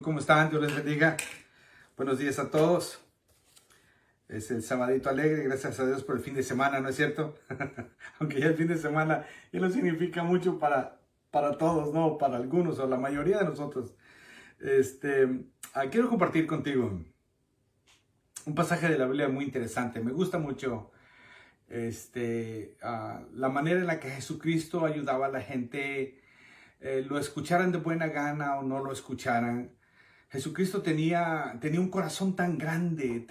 ¿Cómo están? Dios les bendiga. Buenos días a todos. Es el sabadito alegre, gracias a Dios por el fin de semana, ¿no es cierto? Aunque ya el fin de semana ya no significa mucho para todos, ¿no? Para algunos o la mayoría de nosotros. Quiero compartir contigo un pasaje de la Biblia muy interesante. Me gusta mucho la manera en la que Jesucristo ayudaba a la gente, lo escucharan de buena gana o no lo escucharan. Jesucristo tenía un corazón tan grande,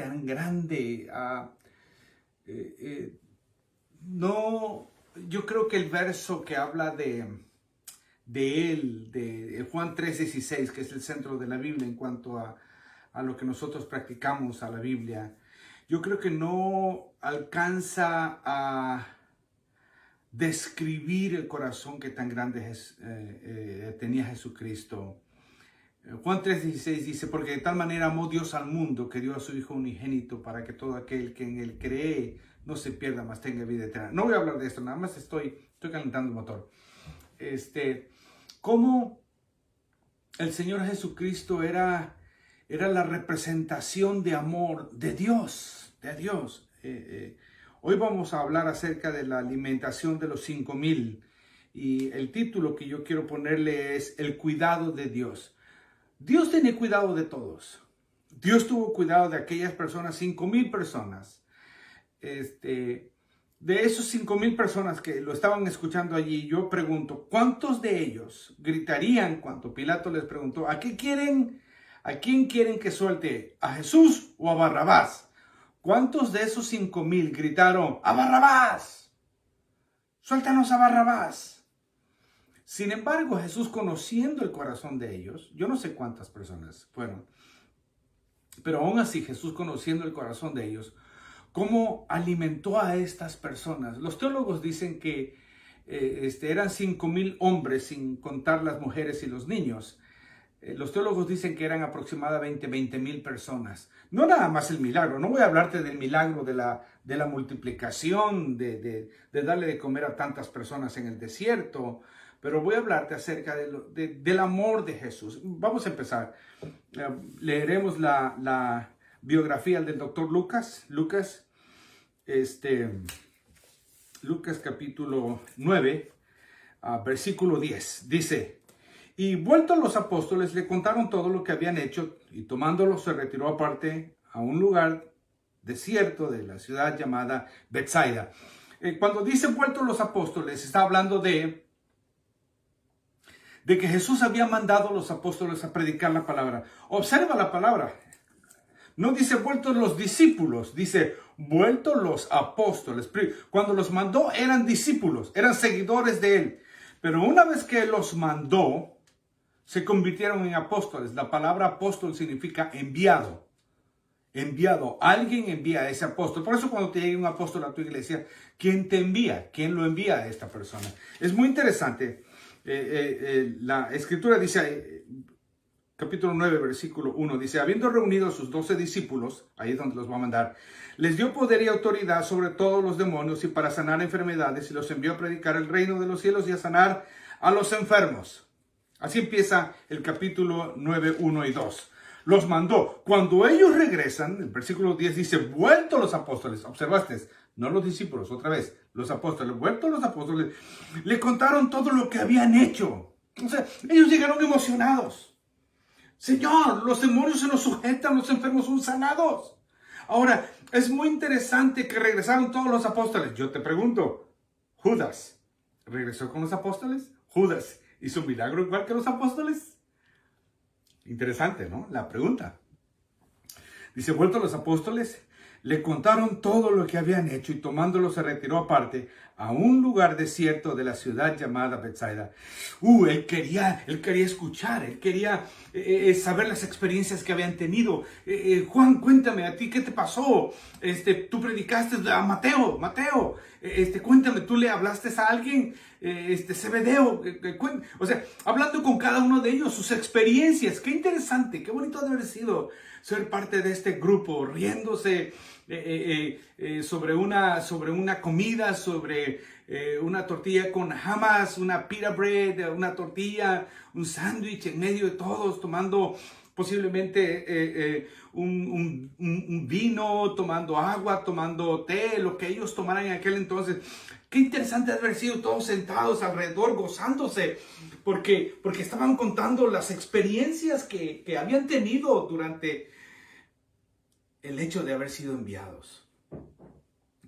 no, yo creo que el verso que habla de él, de Juan 3:16, que es el centro de la Biblia en cuanto a lo que nosotros practicamos a la Biblia, yo creo que no alcanza a describir el corazón que tan grande tenía Jesucristo. Juan 3:16 dice, porque de tal manera amó Dios al mundo que dio a su Hijo unigénito para que todo aquel que en él cree no se pierda, mas tenga vida eterna. No voy a hablar de esto, nada más estoy calentando el motor. Cómo el Señor Jesucristo era la representación de amor de Dios, Hoy vamos a hablar acerca de la alimentación de los 5,000 y el título que yo quiero ponerle es El cuidado de Dios. Dios tiene cuidado de todos. Dios tuvo cuidado de aquellas personas, 5,000 personas. De esos 5,000 personas que lo estaban escuchando allí, yo pregunto, ¿cuántos de ellos gritarían cuando Pilato les preguntó, ¿a quién quieren que suelte? ¿A Jesús o a Barrabás? ¿Cuántos de esos 5,000 gritaron, ¡a Barrabás! ¡Suéltanos a Barrabás! Sin embargo, Jesús, conociendo el corazón de ellos, yo no sé cuántas personas fueron, pero aún así Jesús, conociendo el corazón de ellos, ¿cómo alimentó a estas personas? Los teólogos dicen que eran 5,000 hombres, sin contar las mujeres y los niños. Los teólogos dicen que eran aproximadamente 20,000 personas. No nada más el milagro, no voy a hablarte del milagro de la multiplicación, de darle de comer a tantas personas en el desierto, pero voy a hablarte acerca del amor de Jesús. Vamos a empezar. Leeremos la biografía del doctor Lucas. Lucas capítulo 9, versículo 10. Dice, y vueltos los apóstoles le contaron todo lo que habían hecho y tomándolo se retiró aparte a un lugar desierto de la ciudad llamada Betsaida. Cuando dice vueltos los apóstoles, está hablando de que Jesús había mandado a los apóstoles a predicar la palabra. Observa la palabra. No dice vueltos los discípulos, dice vueltos los apóstoles. Cuando los mandó eran discípulos, eran seguidores de él. Pero una vez que los mandó, se convirtieron en apóstoles. La palabra apóstol significa enviado. Enviado. Alguien envía a ese apóstol. Por eso cuando te llegue un apóstol a tu iglesia, ¿quién te envía? ¿Quién lo envía a esta persona? Es muy interesante. La escritura dice, capítulo 9, versículo 1, dice, habiendo reunido a sus 12 discípulos, ahí es donde los va a mandar, les dio poder y autoridad sobre todos los demonios y para sanar enfermedades y los envió a predicar el reino de los cielos y a sanar a los enfermos. Así empieza el capítulo 9, 1 y 2. Los mandó. Cuando ellos regresan, el versículo 10 dice, vueltos los apóstoles. ¿Observaste? No los discípulos, otra vez. Los apóstoles, vueltos los apóstoles, le contaron todo lo que habían hecho. O sea, ellos llegaron emocionados. Señor, los demonios se nos sujetan, los enfermos son sanados. Ahora, es muy interesante que regresaron todos los apóstoles. Yo te pregunto, ¿Judas regresó con los apóstoles? ¿Judas hizo un milagro igual que los apóstoles? Interesante, ¿no? La pregunta. Dice, vueltos los apóstoles, le contaron todo lo que habían hecho y tomándolo se retiró aparte a un lugar desierto de la ciudad llamada Betsaida. Él quería escuchar, él quería saber las experiencias que habían tenido. Juan, cuéntame, ¿a ti qué te pasó? Tú predicaste a Mateo, cuéntame, ¿tú le hablaste a alguien? Zebedeo, o sea, hablando con cada uno de ellos, sus experiencias. Qué interesante, qué bonito debe haber sido ser parte de este grupo, riéndose sobre una comida, sobre una tortilla con hummus, una pita bread, una tortilla, un sándwich en medio de todos, tomando posiblemente un vino, tomando agua, tomando té, lo que ellos tomaran en aquel entonces. Qué interesante haber sido todos sentados alrededor, gozándose, porque estaban contando las experiencias que habían tenido durante el hecho de haber sido enviados.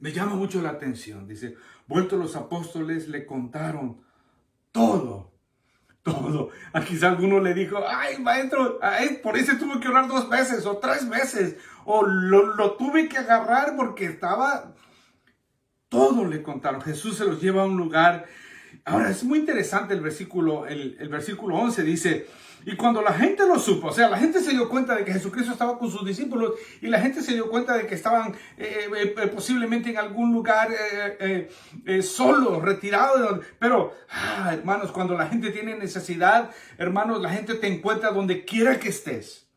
Me llama mucho la atención. Dice, vueltos los apóstoles le contaron todo. A quizá alguno le dijo, ay maestro, por eso tuve que orar 2 veces o 3 veces. O lo tuve que agarrar porque estaba... Todo le contaron. Jesús se los lleva a un lugar. Ahora es muy interesante el versículo 11 dice, y cuando la gente lo supo, o sea, la gente se dio cuenta de que Jesucristo estaba con sus discípulos y la gente se dio cuenta de que estaban posiblemente en algún lugar solos, retirados. Pero, hermanos, cuando la gente tiene necesidad, hermanos, la gente te encuentra donde quiera que estés.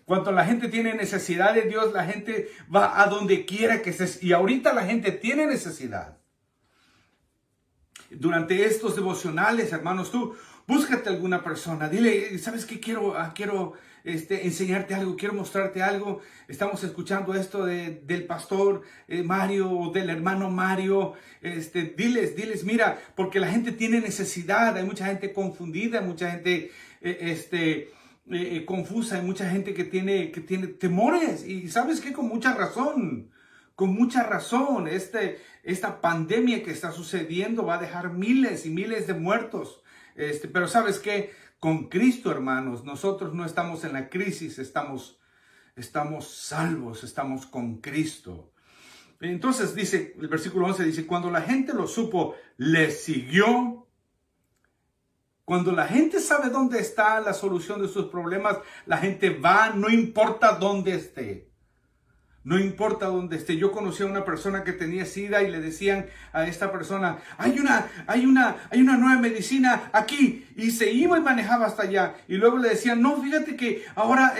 Cuando la gente tiene necesidad de Dios, la gente va a donde quiera que estés. Y ahorita la gente tiene necesidad. Durante estos devocionales, hermanos, tú búscate alguna persona. Dile, ¿sabes qué? Quiero enseñarte algo, quiero mostrarte algo. Estamos escuchando esto del pastor Mario o del hermano Mario. Diles, mira, porque la gente tiene necesidad. Hay mucha gente confundida, mucha gente confusa, hay mucha gente que tiene temores. Y ¿sabes qué? Con mucha razón. Esta pandemia que está sucediendo va a dejar miles y miles de muertos. Pero ¿sabes qué? Con Cristo, hermanos, nosotros no estamos en la crisis, estamos salvos, estamos con Cristo. Entonces dice, el versículo 11 dice, cuando la gente lo supo, le siguió. Cuando la gente sabe dónde está la solución de sus problemas, la gente va, no importa dónde esté. No importa dónde esté. Yo conocí a una persona que tenía SIDA y le decían a esta persona, hay una nueva medicina aquí. Y se iba y manejaba hasta allá. Y luego le decían, no, fíjate que ahora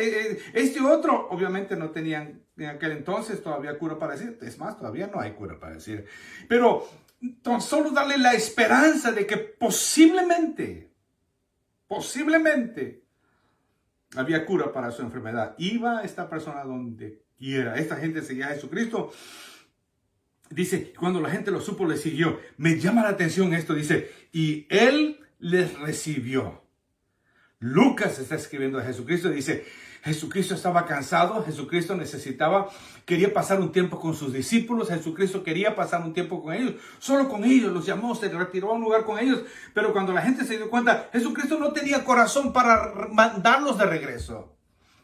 otro. Obviamente no tenían en aquel entonces todavía cura para decir. Es más, todavía no hay cura para decir. Pero tan solo darle la esperanza de que posiblemente había cura para su enfermedad. Iba esta persona donde quiera. Esta gente seguía a Jesucristo. Dice, cuando la gente lo supo, le siguió. Me llama la atención esto. Dice, y él les recibió. Lucas está escribiendo de Jesucristo. Dice, Jesucristo estaba cansado. Jesucristo quería pasar un tiempo con sus discípulos. Jesucristo quería pasar un tiempo con ellos. Solo con ellos. Los llamó, se retiró a un lugar con ellos. Pero cuando la gente se dio cuenta, Jesucristo no tenía corazón para mandarlos de regreso.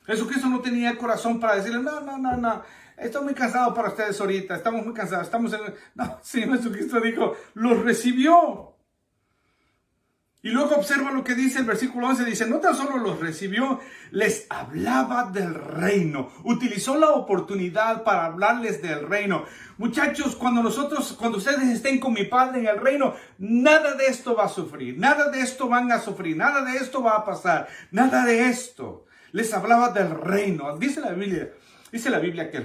Jesucristo no tenía corazón para decirle, no, estoy muy cansado para ustedes ahorita, estamos muy cansados, No, Señor Jesucristo dijo, los recibió. Y luego observa lo que dice el versículo 11, dice, no tan solo los recibió, les hablaba del reino. Utilizó la oportunidad para hablarles del reino. Muchachos, cuando ustedes estén con mi Padre en el reino, nada de esto va a sufrir, nada de esto van a sufrir, nada de esto va a pasar, nada de esto. Les hablaba del reino. Dice la Biblia que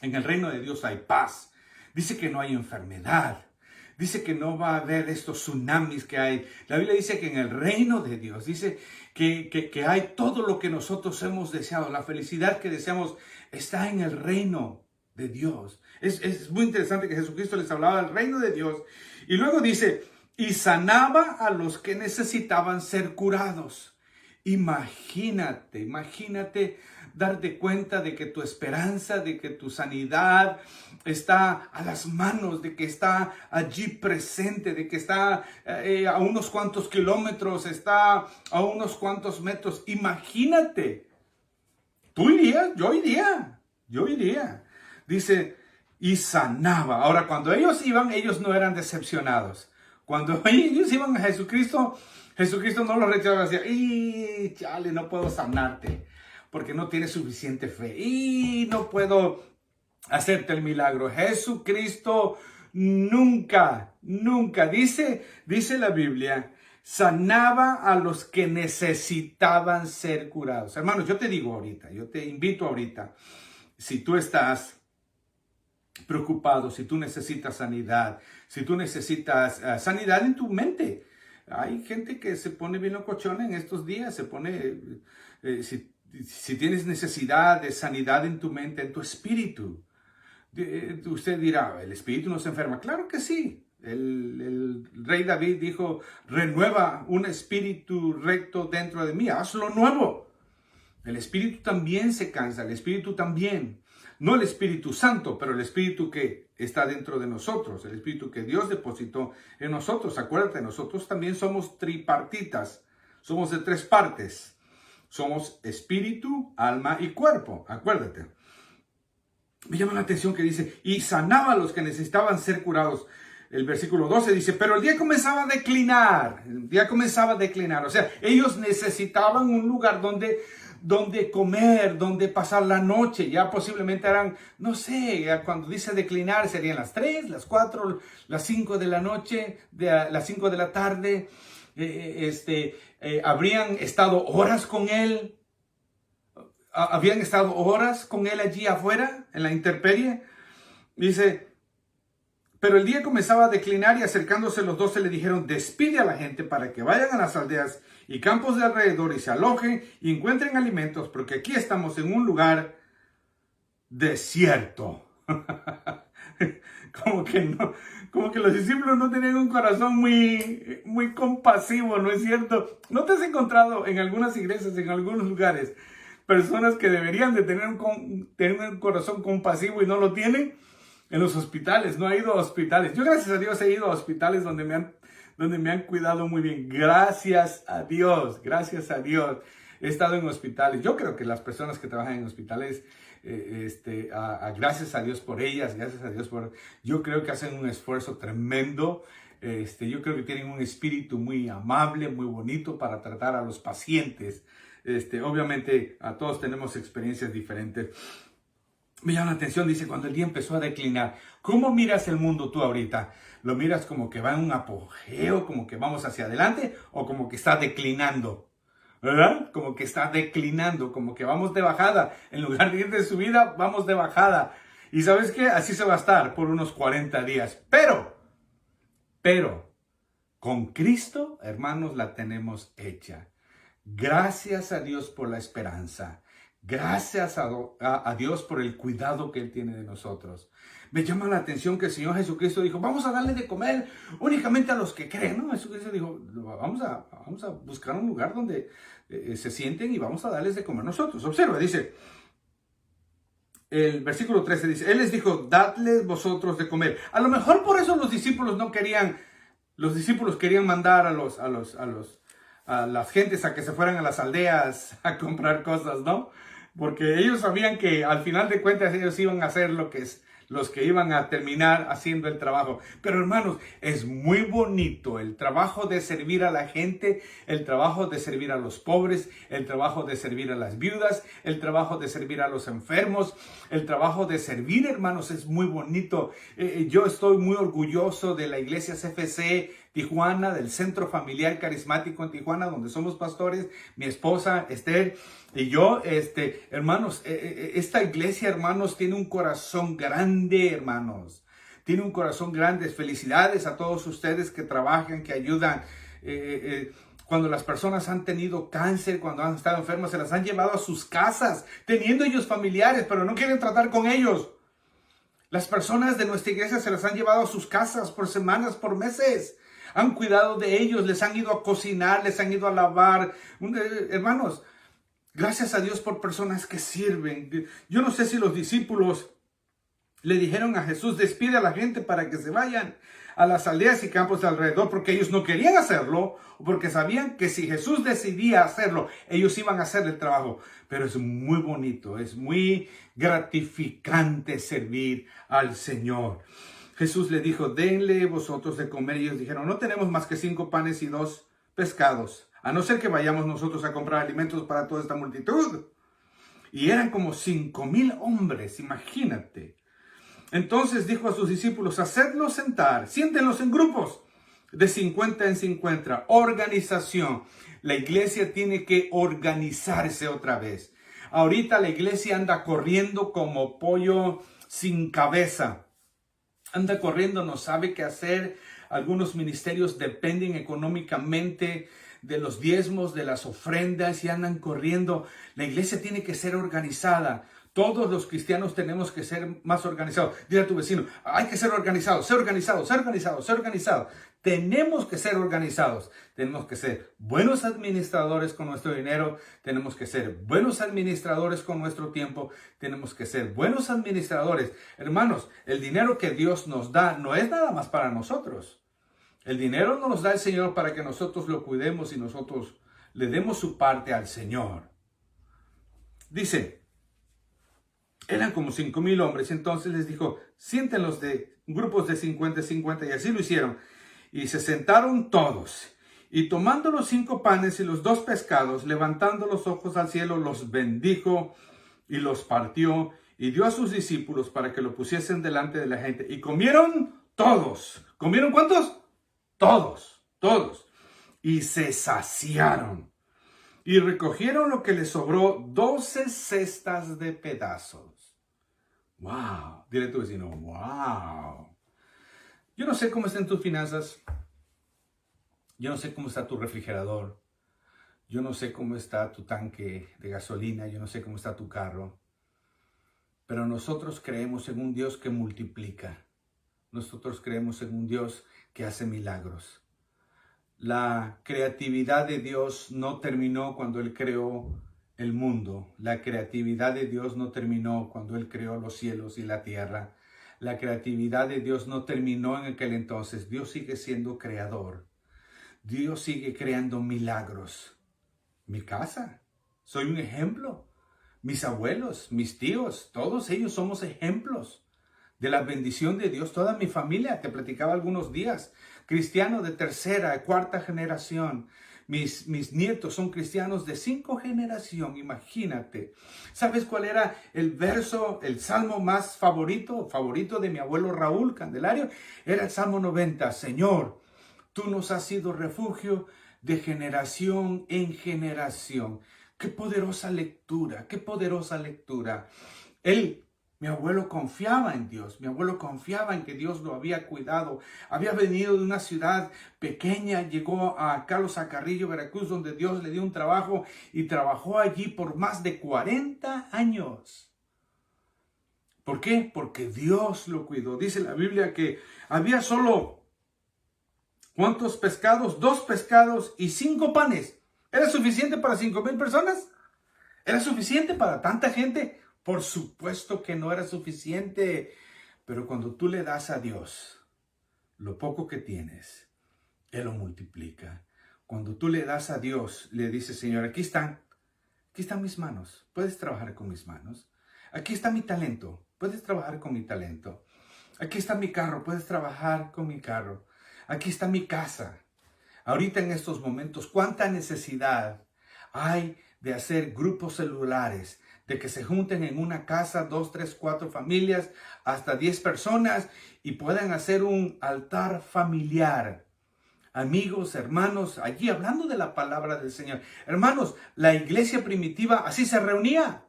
en el reino de Dios hay paz. Dice que no hay enfermedad. Dice que no va a haber estos tsunamis que hay. La Biblia dice que en el reino de Dios, dice que hay todo lo que nosotros hemos deseado. La felicidad que deseamos está en el reino de Dios. Es muy interesante que Jesucristo les hablaba del reino de Dios. Y luego dice, y sanaba a los que necesitaban ser curados. Imagínate darte cuenta de que tu esperanza, de que tu sanidad está a las manos, de que está allí presente, de que está a unos cuantos kilómetros, está a unos cuantos metros. Imagínate. ¿Tú irías? Yo iría. Dice, y sanaba. Ahora, cuando ellos iban, ellos no eran decepcionados. Cuando ellos iban a Jesucristo no los rechazaba, decía, y chale, no puedo sanarte porque no tienes suficiente fe y no puedo hacerte el milagro. Jesucristo nunca, dice la Biblia, sanaba a los que necesitaban ser curados. Hermanos, yo te digo ahorita, yo te invito ahorita, si tú estás preocupado, si tú necesitas sanidad, si tú necesitas sanidad en tu mente. Hay gente que se pone bien locochona en estos días, si tienes necesidad de sanidad en tu mente, en tu espíritu. Usted dirá, ¿el espíritu no se enferma? Claro que sí. El rey David dijo, renueva un espíritu recto dentro de mí, hazlo nuevo. El espíritu también se cansa, el espíritu también. No el Espíritu Santo, pero el espíritu que está dentro de nosotros, el espíritu que Dios depositó en nosotros. Acuérdate, nosotros también somos tripartitas, somos de 3 partes. Somos espíritu, alma y cuerpo, acuérdate. Me llama la atención que dice, y sanaba a los que necesitaban ser curados. El versículo 12 dice, pero el día comenzaba a declinar. O sea, ellos necesitaban un lugar donde comer, donde pasar la noche. Ya posiblemente eran, no sé, cuando dice declinar serían las 3, las 4, las 5 de la noche, las 5 de la tarde. Habrían estado horas con él. Habían estado horas con él allí afuera, en la intemperie. Dice, pero el día comenzaba a declinar y acercándose los 12 le dijeron, despide a la gente para que vayan a las aldeas y campos de alrededor y se alojen y encuentren alimentos, porque aquí estamos en un lugar desierto. Como que los discípulos no tenían un corazón muy compasivo, ¿no es cierto? ¿No te has encontrado en algunas iglesias, en algunos lugares, personas que deberían de tener un corazón compasivo y no lo tienen? En los hospitales, no he ido a hospitales. Yo, gracias a Dios, he ido a hospitales donde me han cuidado muy bien. Gracias a Dios, gracias a Dios. He estado en hospitales. Yo creo que las personas que trabajan en hospitales, gracias a Dios por ellas, yo creo que hacen un esfuerzo tremendo. Yo creo que tienen un espíritu muy amable, muy bonito para tratar a los pacientes. Obviamente, a todos tenemos experiencias diferentes. Me llama la atención, dice, cuando el día empezó a declinar. ¿Cómo miras el mundo tú ahorita? ¿Lo miras como que va en un apogeo, como que vamos hacia adelante, o como que está declinando? ¿Verdad? Como que está declinando, como que vamos de bajada. En lugar de ir de subida, vamos de bajada. Y ¿sabes qué? Así se va a estar por unos 40 días. Pero, con Cristo, hermanos, la tenemos hecha. Gracias a Dios por la esperanza. Gracias a Dios por el cuidado que Él tiene de nosotros. Me llama la atención que el Señor Jesucristo dijo, vamos a darle de comer únicamente a los que creen, ¿no? Jesucristo dijo, vamos a buscar un lugar donde se sienten y vamos a darles de comer nosotros. Observa, dice, el versículo 13 dice, Él les dijo, dadles vosotros de comer. A lo mejor por eso los discípulos querían mandar a las gentes a que se fueran a las aldeas a comprar cosas, ¿no? Porque ellos sabían que al final de cuentas ellos iban a hacer los que iban a terminar haciendo el trabajo. Pero hermanos, es muy bonito el trabajo de servir a la gente, el trabajo de servir a los pobres, el trabajo de servir a las viudas, el trabajo de servir a los enfermos, el trabajo de servir, hermanos, es muy bonito. Yo estoy muy orgulloso de la iglesia CFC Tijuana, del Centro Familiar Carismático en Tijuana, donde somos pastores, mi esposa Esther y yo, hermanos, esta iglesia, hermanos, tiene un corazón grande, hermanos. Tiene un corazón grande. Felicidades a todos ustedes que trabajan, que ayudan. Cuando las personas han tenido cáncer, cuando han estado enfermas, se las han llevado a sus casas, teniendo ellos familiares, pero no quieren tratar con ellos. Las personas de nuestra iglesia se las han llevado a sus casas por semanas, por meses. Han cuidado de ellos, les han ido a cocinar, les han ido a lavar. Hermanos, gracias a Dios por personas que sirven. Yo no sé si los discípulos le dijeron a Jesús, despide a la gente para que se vayan a las aldeas y campos de alrededor, porque ellos no querían hacerlo, porque sabían que si Jesús decidía hacerlo, ellos iban a hacer el trabajo. Pero es muy bonito, es muy gratificante servir al Señor. Jesús le dijo, denle vosotros de comer. Y ellos dijeron, no tenemos más que 5 panes y 2 pescados, a no ser que vayamos nosotros a comprar alimentos para toda esta multitud. Y eran como 5,000 hombres, imagínate. Entonces dijo a sus discípulos, hacedlos sentar, siéntenlos en grupos de 50 en 50. Organización. La iglesia tiene que organizarse otra vez. Ahorita la iglesia anda corriendo como pollo sin cabeza. Anda corriendo, no sabe qué hacer. Algunos ministerios dependen económicamente de los diezmos, de las ofrendas y andan corriendo. La iglesia tiene que ser organizada. Todos los cristianos tenemos que ser más organizados. Dile a tu vecino, hay que ser organizados, ser organizados, ser organizados, ser organizados. Tenemos que ser organizados. Tenemos que ser buenos administradores con nuestro dinero. Tenemos que ser buenos administradores con nuestro tiempo. Tenemos que ser buenos administradores. Hermanos, el dinero que Dios nos da no es nada más para nosotros. El dinero nos da el Señor para que nosotros lo cuidemos y nosotros le demos su parte al Señor. Dice, eran como 5,000 hombres. Entonces les dijo, siéntenlos de grupos de 50 y 50. Y así lo hicieron. Y se sentaron todos. Y tomando los 5 panes y los 2 pescados, levantando los ojos al cielo, los bendijo y los partió. Y dio a sus discípulos para que lo pusiesen delante de la gente. Y comieron todos. ¿Comieron cuántos? Todos, todos. Y se saciaron. Y recogieron lo que les sobró, 12 cestas de pedazos. ¡Wow! Dile a tu vecino, ¡wow! Yo no sé cómo están tus finanzas. Yo no sé cómo está tu refrigerador. Yo no sé cómo está tu tanque de gasolina. Yo no sé cómo está tu carro. Pero nosotros creemos en un Dios que multiplica. Nosotros creemos en un Dios que hace milagros. La creatividad de Dios no terminó cuando Él creó el mundo. La creatividad de Dios no terminó cuando Él creó los cielos y la tierra. La creatividad de Dios no terminó en aquel entonces. Dios sigue siendo creador. Dios sigue creando milagros. Mi casa, soy un ejemplo. Mis abuelos, mis tíos, todos ellos somos ejemplos de la bendición de Dios. Toda mi familia, te platicaba algunos días, cristianos de 3ª, 4ª generación. Mis nietos son cristianos de 5 generaciones, imagínate. ¿Sabes cuál era el verso, el salmo más favorito de mi abuelo Raúl Candelario? Era el Salmo 90. Señor, tú nos has sido refugio de generación en generación. Qué poderosa lectura, qué poderosa lectura. Mi abuelo confiaba en Dios, mi abuelo confiaba en que Dios lo había cuidado. Había venido de una ciudad pequeña, llegó a Carlos Carrillo, Veracruz, donde Dios le dio un trabajo y trabajó allí por más de 40 años. ¿Por qué? Porque Dios lo cuidó. Dice la Biblia que había solo, ¿cuántos pescados? 2 pescados y 5 panes. ¿Era suficiente para 5,000 personas? ¿Era suficiente para tanta gente? Por supuesto que no era suficiente, pero cuando tú le das a Dios lo poco que tienes, Él lo multiplica. Cuando tú le das a Dios, le dices, Señor, aquí están mis manos, puedes trabajar con mis manos. Aquí está mi talento, puedes trabajar con mi talento. Aquí está mi carro, puedes trabajar con mi carro. Aquí está mi casa. Ahorita en estos momentos, ¿cuánta necesidad hay de hacer grupos celulares? De que se junten en una casa 2, 3, 4 familias, hasta 10 personas y puedan hacer un altar familiar. Amigos, hermanos, allí hablando de la palabra del Señor. Hermanos, la iglesia primitiva así se reunía.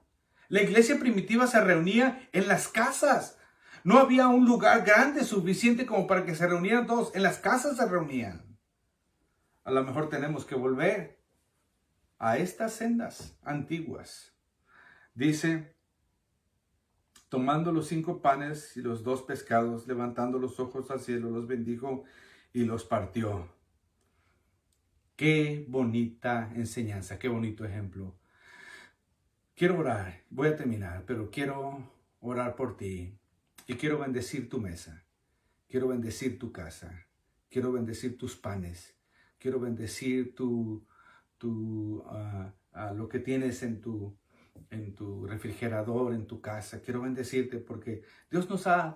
La iglesia primitiva se reunía en las casas. No había un lugar grande suficiente como para que se reunieran todos. En las casas se reunían. A lo mejor tenemos que volver a estas sendas antiguas. Dice, tomando los 5 panes y los 2 pescados, levantando los ojos al cielo, los bendijo y los partió. Qué bonita enseñanza, qué bonito ejemplo. Quiero orar, voy a terminar, pero quiero orar por ti y quiero bendecir tu mesa, quiero bendecir tu casa, quiero bendecir tus panes, quiero bendecir lo que tienes en tu refrigerador, en tu casa. Quiero bendecirte porque Dios nos ha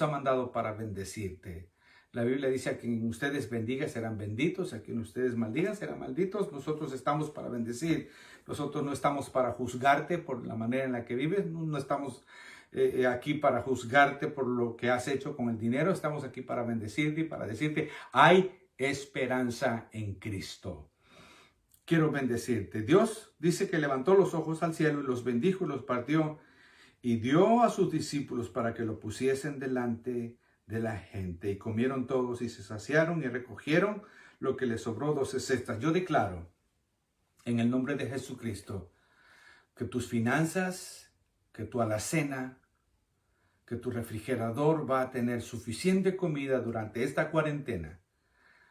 mandado para bendecirte. La Biblia dice: a quien ustedes bendigan serán benditos, a quien ustedes maldigan serán malditos. Nosotros estamos para bendecir. Nosotros no estamos para juzgarte por la manera en la que vives. No estamos aquí para juzgarte por lo que has hecho con el dinero. Estamos aquí para bendecirte y para decirte: hay esperanza en Cristo. Quiero bendecirte. Dios dice que levantó los ojos al cielo y los bendijo y los partió y dio a sus discípulos para que lo pusiesen delante de la gente. Y comieron todos y se saciaron y recogieron lo que le sobró 12 cestas. Yo declaro en el nombre de Jesucristo que tus finanzas, que tu alacena, que tu refrigerador va a tener suficiente comida durante esta cuarentena.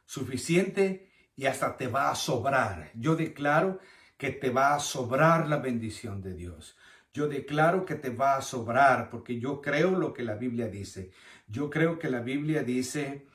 Suficiente y hasta te va a sobrar. Yo declaro que te va a sobrar la bendición de Dios. Yo declaro que te va a sobrar porque yo creo lo que la Biblia dice. Yo creo que la Biblia dice,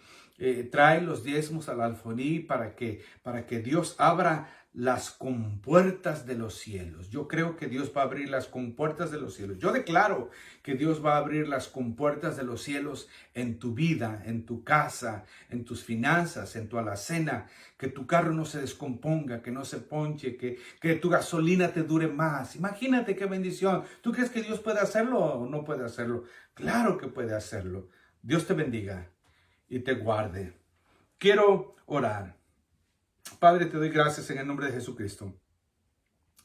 trae los diezmos al alfolí para que Dios abra las compuertas de los cielos. Yo creo que Dios va a abrir las compuertas de los cielos. Yo declaro que Dios va a abrir las compuertas de los cielos en tu vida, en tu casa, en tus finanzas, en tu alacena. Que tu carro no se descomponga, que no se ponche, que tu gasolina te dure más. Imagínate qué bendición. ¿Tú crees que Dios puede hacerlo o no puede hacerlo? Claro que puede hacerlo. Dios te bendiga y te guarde. Quiero orar. Padre, te doy gracias en el nombre de Jesucristo.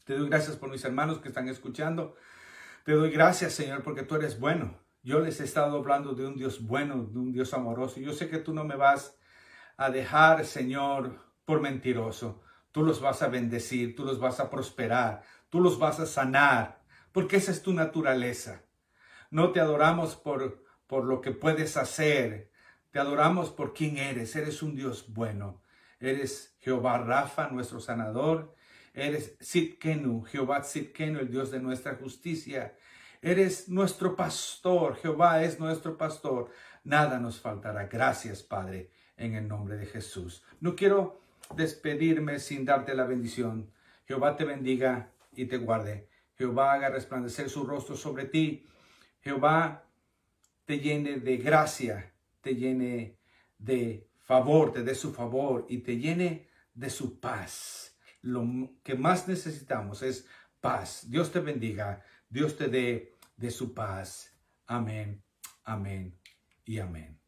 Te doy gracias por mis hermanos que están escuchando. Te doy gracias, Señor, porque tú eres bueno. Yo les he estado hablando de un Dios bueno, de un Dios amoroso. Yo sé que tú no me vas a dejar, Señor, por mentiroso. Tú los vas a bendecir, tú los vas a prosperar, tú los vas a sanar, porque esa es tu naturaleza. No te adoramos por lo que puedes hacer. Te adoramos por quién eres. Eres un Dios bueno. Eres Jehová Rafa, nuestro sanador. Eres Tsidkenu, Jehová Tsidkenu, el Dios de nuestra justicia. Eres nuestro pastor. Jehová es nuestro pastor. Nada nos faltará. Gracias, Padre, en el nombre de Jesús. No quiero despedirme sin darte la bendición. Jehová te bendiga y te guarde. Jehová haga resplandecer su rostro sobre ti. Jehová te llene de gracia, te llene de favor, te dé su favor y te llene de su paz. Lo que más necesitamos es paz. Dios te bendiga, Dios te dé de su paz. Amén, amén y amén.